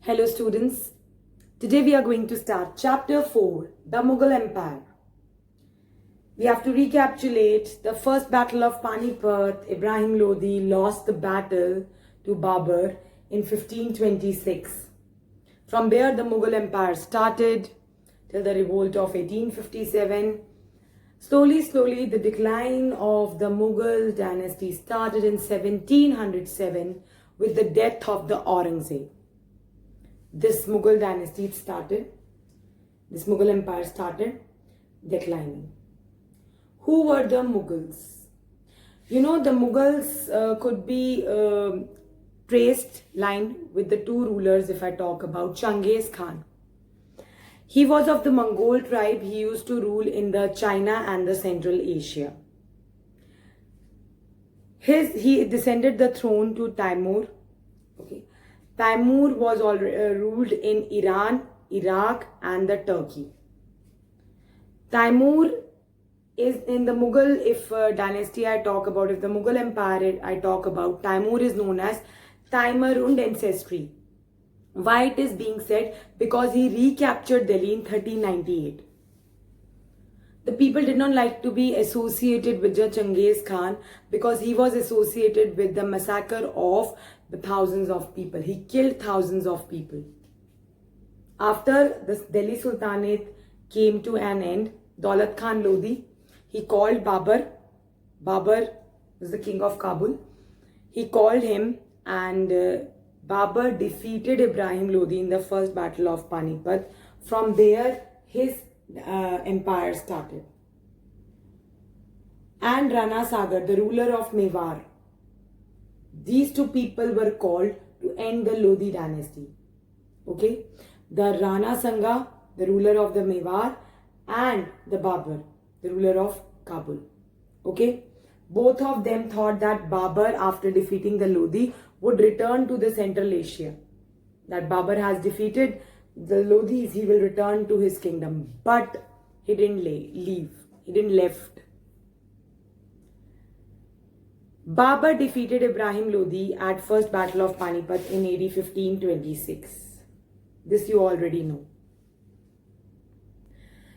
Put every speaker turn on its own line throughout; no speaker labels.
Hello students, today we are going to start chapter 4, the Mughal Empire. We have to recapitulate the first battle of Panipat. Ibrahim Lodi lost the battle to Babur in 1526. From there the Mughal Empire started till the revolt of 1857. Slowly the decline of the Mughal dynasty started in 1707 with the death of the Aurangzeb. This Mughal dynasty started, this Mughal empire started declining. Who were the Mughals? You know, the Mughals could be traced line with the two rulers. If I talk about Genghis Khan, he was of the Mongol tribe. He used to rule in the China and the Central Asia. He descended the throne to Timur. Okay. Timur was ruled in Iran, Iraq and the Turkey. Timur is in the Mughal, if dynasty I talk about, if the Mughal empire I talk about, Timur is known as Timerund ancestry. Why it is being said? Because he recaptured Delhi in 1398. The people did not like to be associated with Genghis Khan because he was associated with the massacre of the thousands of people. He killed thousands of people. After the Delhi Sultanate came to an end, Daulat Khan Lodi, he called Babur. Babur was the king of Kabul. He called him and Babur defeated Ibrahim Lodi in the first battle of Panipat. From there, his empire started. And Rana Sagar, the ruler of Mewar, these two people were called to end the Lodi dynasty. Okay, the Rana Sanga, the ruler of the Mewar, and the Babur, the ruler of Kabul. Okay, both of them thought that Babur, after defeating the Lodi, would return to the Central Asia. That Babur has defeated the Lodis, he will return to his kingdom. But he didn't leave. He didn't left. Babur defeated Ibrahim Lodi at first battle of Panipat in AD 1526. This you already know.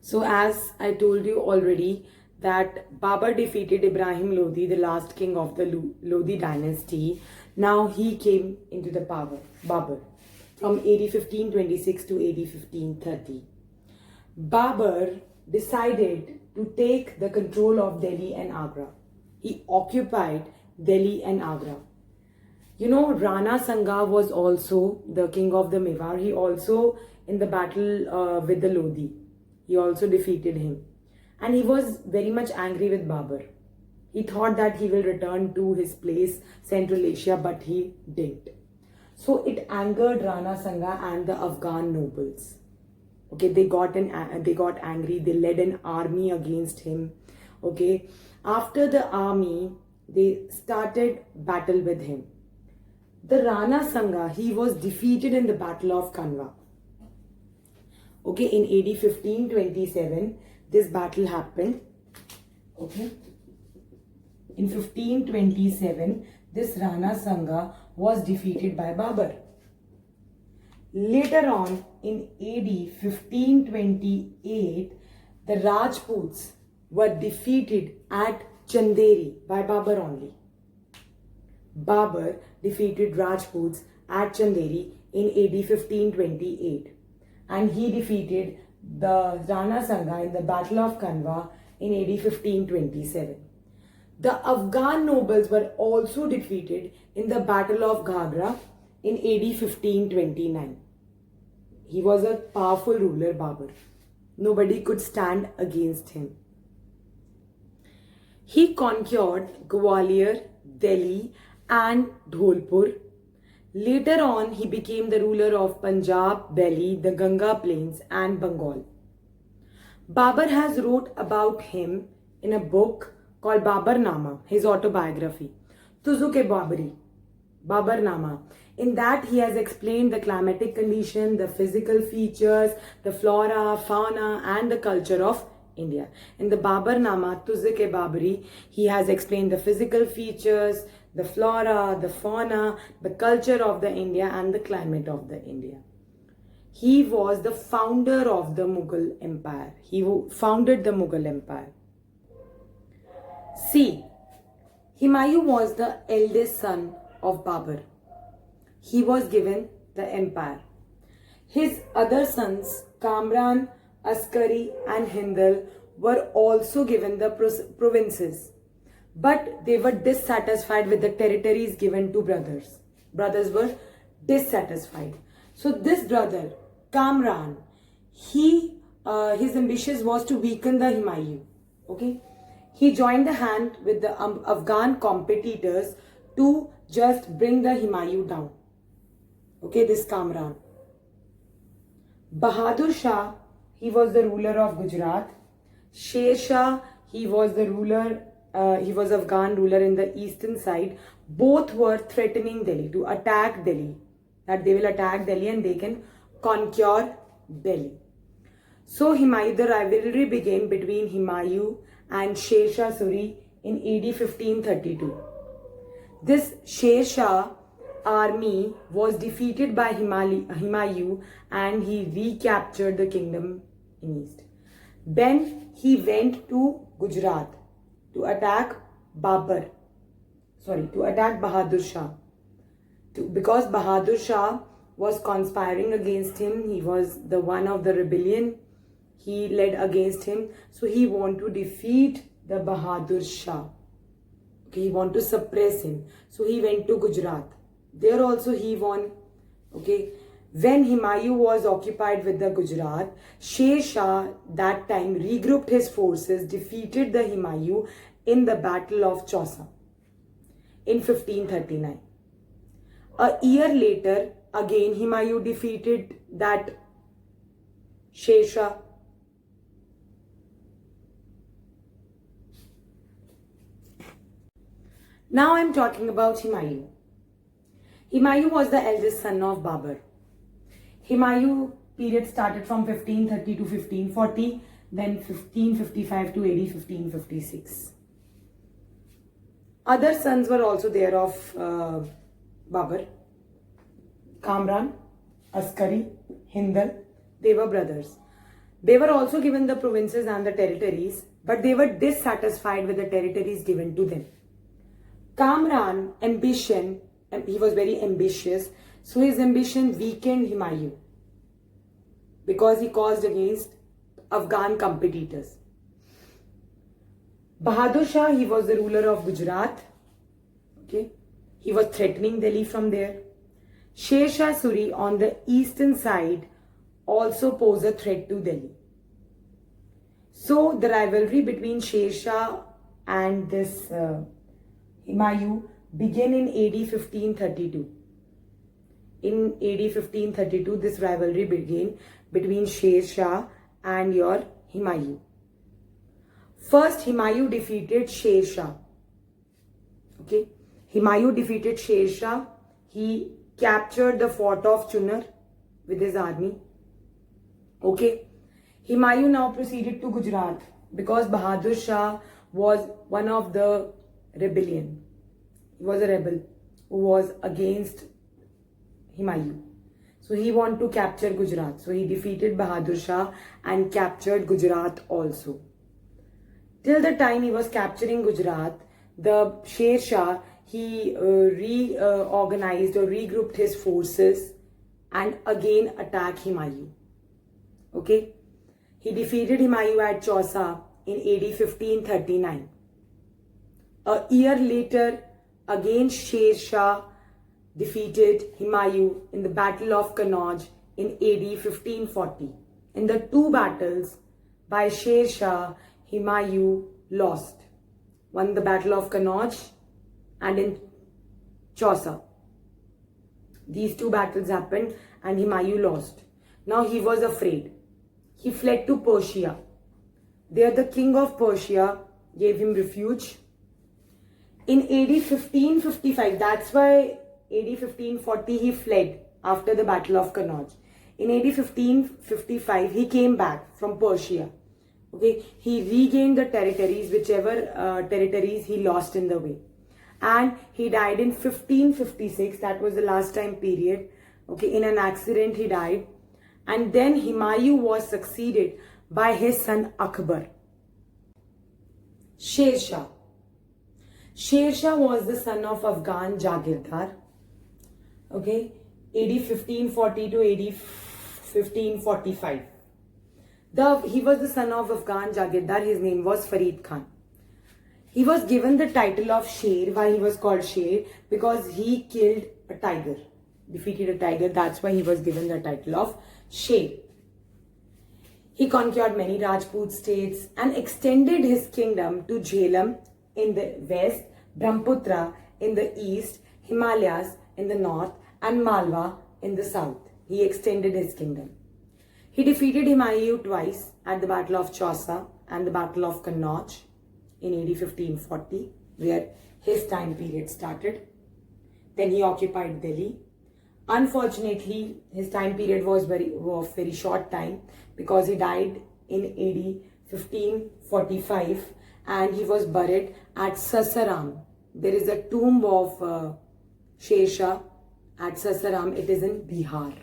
So as I told you already that Babur defeated Ibrahim Lodi, the last king of the Lodi dynasty. Now he came into the power, Babur, from AD 1526 to AD 1530. Babur decided to take the control of Delhi and Agra. He occupied Delhi and Agra. You know, Rana Sanga was also the king of the Mewar. He also in the battle with the Lodi. He also defeated him. And he was very much angry with Babur. He thought that he will return to his place, Central Asia, but he didn't. So it angered Rana Sanga and the Afghan nobles. Okay, they got angry. They led an army against him. Okay, after the army, they started battle with him. The Rana Sanga, he was defeated in the battle of Kanwa. Okay, in AD 1527, this battle happened. Okay, in 1527, this Rana Sanga was defeated by Babur. Later on, in AD 1528, the Rajputs were defeated at Chanderi by Babur only. Babur defeated Rajputs at Chanderi in AD 1528 and he defeated the Rana Sanga in the Battle of Kanwa in AD 1527. The Afghan nobles were also defeated in the Battle of Ghagra in AD 1529. He was a powerful ruler, Babur. Nobody could stand against him. He conquered Gwalior, Delhi and Dholpur. Later on, he became the ruler of Punjab, Delhi, the Ganga Plains and Bengal. Babur has wrote about him in a book called Baburnama, his autobiography, Tuzuk-e-Babri, Baburnama. In that, he has explained the climatic condition, the physical features, the flora, fauna and the culture of India. In the Baburnama, Tuzuk-e-Babri, he has explained the physical features, the flora, the fauna, the culture of the India and the climate of the India. He was the founder of the Mughal Empire. He founded the Mughal Empire. C. Humayun was the eldest son of Babur. He was given the empire. His other sons, Kamran, Askari and Hindal, were also given the provinces. But they were dissatisfied with the territories given to brothers. Brothers were dissatisfied. So this brother, Kamran, his ambition was to weaken the Humayun. Okay, he joined the hand with the Afghan competitors to just bring the Humayun down. Okay, this Kamran. Bahadur Shah, he was the ruler of Gujarat. Sher Shah, he was the ruler. He was Afghan ruler in the eastern side. Both were threatening Delhi to attack Delhi. That they will attack Delhi and they can conquer Delhi. So the rivalry began between Humayun and Sher Shah Suri in AD 1532. This Sher Shah army was defeated by Humayun and he recaptured the kingdom in east. Then he went to Gujarat to attack Bahadur Shah. Because Bahadur Shah was conspiring against him, he was the one of the rebellion, he led against him. So he wanted to defeat the Bahadur Shah. Okay, he wanted to suppress him. So he went to Gujarat. There also he won. Okay. When Humayun was occupied with the Gujarat, Sher Shah that time regrouped his forces, defeated the Humayun in the Battle of Chausa in 1539. A year later, again Humayun defeated that Sher Shah. Now I am talking about Humayun. Humayun was the eldest son of Babur. Humayun period started from 1530 to 1540, then 1555 to AD 1556. Other sons were also there of Babur. Kamran, Askari, Hindal, they were brothers. They were also given the provinces and the territories, but they were dissatisfied with the territories given to them. Kamran, ambition, he was very ambitious, so his ambition weakened Humayun because he caused against Afghan competitors. Bahadur Shah, he was the ruler of Gujarat. Okay, he was threatening Delhi from there. Sher Shah Suri on the eastern side also posed a threat to Delhi. So the rivalry between Sher Shah and this Humayun began in AD 1532. In AD 1532, this rivalry began between Sher Shah and your Humayun. First, Humayun defeated Sher Shah. Okay, Humayun defeated Sher Shah. He captured the fort of Chunar with his army. Okay, Humayun now proceeded to Gujarat because Bahadur Shah was one of the rebellion. He was a rebel who was against Humayun. So he wanted to capture Gujarat. So he defeated Bahadur Shah and captured Gujarat also. Till the time he was capturing Gujarat, the Sher Shah, he reorganized or regrouped his forces and again attacked Humayun. Okay, he defeated Humayun at Chausa in AD 1539. A year later, again Sher Shah defeated Humayun in the Battle of Kannauj in AD 1540. In the two battles by Sher Shah, Humayun lost. Won the Battle of Kannauj and in Chausa. These two battles happened and Humayun lost. Now he was afraid. He fled to Persia. There the king of Persia gave him refuge. In AD 1555, that's why AD 1540 he fled after the Battle of Kannauj. In AD 1555, he came back from Persia. Okay, he regained the territories, whichever territories he lost in the way. And he died in 1556, that was the last time period. Okay, in an accident he died. and then Humayun was succeeded by his son Akbar. Sher Shah. Sher Shah was the son of Afghan Jagirdar. Okay, AD 1540 to AD 1545. He was the son of Afghan Jagirdar. His name was Farid Khan. He was given the title of Sher. Why he was called Sher? Because he killed a tiger, defeated a tiger. That's why he was given the title of Sher. He conquered many Rajput states and extended his kingdom to Jhelum in the west, Brahmaputra in the east, Himalayas in the north, and Malwa in the south. He extended his kingdom. He defeated Humayun twice at the Battle of Chausa and the Battle of Kannauj in AD 1540, where his time period started. Then he occupied Delhi. Unfortunately, his time period was very short time, because he died in AD 1545 and he was buried at Sasaram. There is a tomb of Sher Shah at Sasaram. It is in Bihar.